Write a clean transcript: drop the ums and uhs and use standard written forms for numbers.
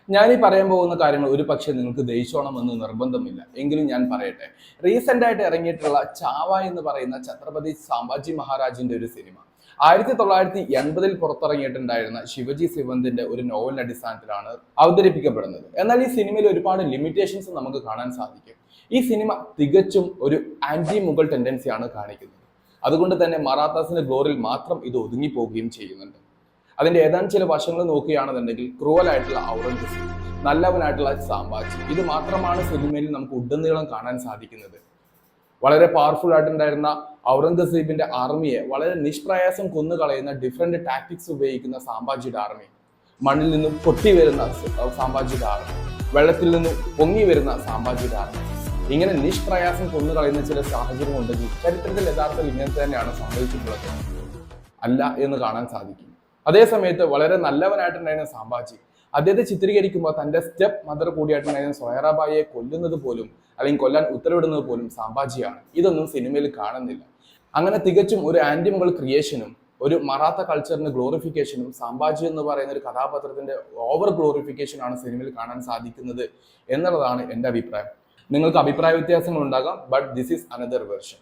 ഞാൻ ഈ പറയാൻ പോകുന്ന കാര്യങ്ങൾ ഒരു പക്ഷേ നിങ്ങൾക്ക് ദഹിച്ചോണമെന്ന് നിർബന്ധമില്ല. എങ്കിലും ഞാൻ പറയട്ടെ. റീസെന്റ് ആയിട്ട് ഇറങ്ങിയിട്ടുള്ള ചാവ എന്ന് പറയുന്ന ഛത്രപതി സാംഭാജി മഹാരാജിന്റെ ഒരു സിനിമ 1980 പുറത്തിറങ്ങിയിട്ടുണ്ടായിരുന്ന ശിവജി സിവന്തിന്റെ ഒരു നോവലിന്റെ അടിസ്ഥാനത്തിലാണ് അവതരിപ്പിക്കപ്പെടുന്നത്. എന്നാൽ ഈ സിനിമയിൽ ഒരുപാട് ലിമിറ്റേഷൻസ് നമുക്ക് കാണാൻ സാധിക്കും. ഈ സിനിമ തികച്ചും ഒരു ആന്റി മുഗൾ ടെൻഡൻസിയാണ് കാണിക്കുന്നത്. അതുകൊണ്ട് തന്നെ മറാത്താസിന്റെ ഗ്ലോറിൽ മാത്രം ഇത് ഒതുങ്ങിപ്പോവുകയും ചെയ്യുന്നുണ്ട്. അതിന്റെ ഏതാനും ചില വശങ്ങൾ നോക്കുകയാണെന്നുണ്ടെങ്കിൽ ക്രൂവലായിട്ടുള്ള ഔറംഗസീബ്, നല്ലവനായിട്ടുള്ള സാംഭാജി, ഇത് മാത്രമാണ് സിനിമയിൽ നമുക്ക് ഉടനീളം കാണാൻ സാധിക്കുന്നത്. വളരെ പവർഫുൾ ആയിട്ടുണ്ടായിരുന്ന ഔറംഗസീബിന്റെ ആർമിയെ വളരെ നിഷ്പ്രയാസം കൊന്നുകളയുന്ന ഡിഫറെന്റ് ടാക്ടിക്സ് ഉപയോഗിക്കുന്ന സാംഭാജിയുടെ ആർമി, മണ്ണിൽ നിന്നും പൊട്ടി വരുന്ന സാംഭാജിയുടെ ആർമി, വെള്ളത്തിൽ നിന്നും പൊങ്ങി വരുന്ന സാംഭാജിയുടെ ആർമി, ഇങ്ങനെ നിഷ്പ്രയാസം കൊന്നുകളയുന്ന ചില സാഹചര്യം ഉണ്ടെങ്കിൽ ചരിത്രത്തിൽ യഥാർത്ഥത്തിൽ ഇങ്ങനെ തന്നെയാണ് സംഭവിച്ചിട്ടുള്ളത് അല്ല എന്ന് കാണാൻ സാധിക്കും. അതേ സമയത്ത് വളരെ നല്ലവനായിട്ടുണ്ടായിരുന്ന സാംഭാജി അദ്ദേഹത്തെ ചിത്രീകരിക്കുമ്പോൾ തന്റെ സ്റ്റെപ്പ് മദർ കൂടിയായിട്ടുണ്ടായിരുന്ന സൊഹറാബായിയെ കൊല്ലുന്നത് പോലും അല്ലെങ്കിൽ കൊല്ലാൻ ഉത്തരവിടുന്നത് പോലും സാംഭാജിയാണ്. ഇതൊന്നും സിനിമയിൽ കാണുന്നില്ല. അങ്ങനെ തികച്ചും ഒരു ആന്റി മുഗൾ ക്രിയേഷനും ഒരു മറാത്ത കൾച്ചറിന്റെ ഗ്ലോറിഫിക്കേഷനും സാംഭാജി എന്ന് പറയുന്ന ഒരു കഥാപാത്രത്തിന്റെ ഓവർ ഗ്ലോറിഫിക്കേഷനാണ് സിനിമയിൽ കാണാൻ സാധിക്കുന്നത് എന്നുള്ളതാണ് എൻ്റെ അഭിപ്രായം. നിങ്ങൾക്ക് അഭിപ്രായ വ്യത്യാസങ്ങൾ ഉണ്ടാകാം, but this is another version.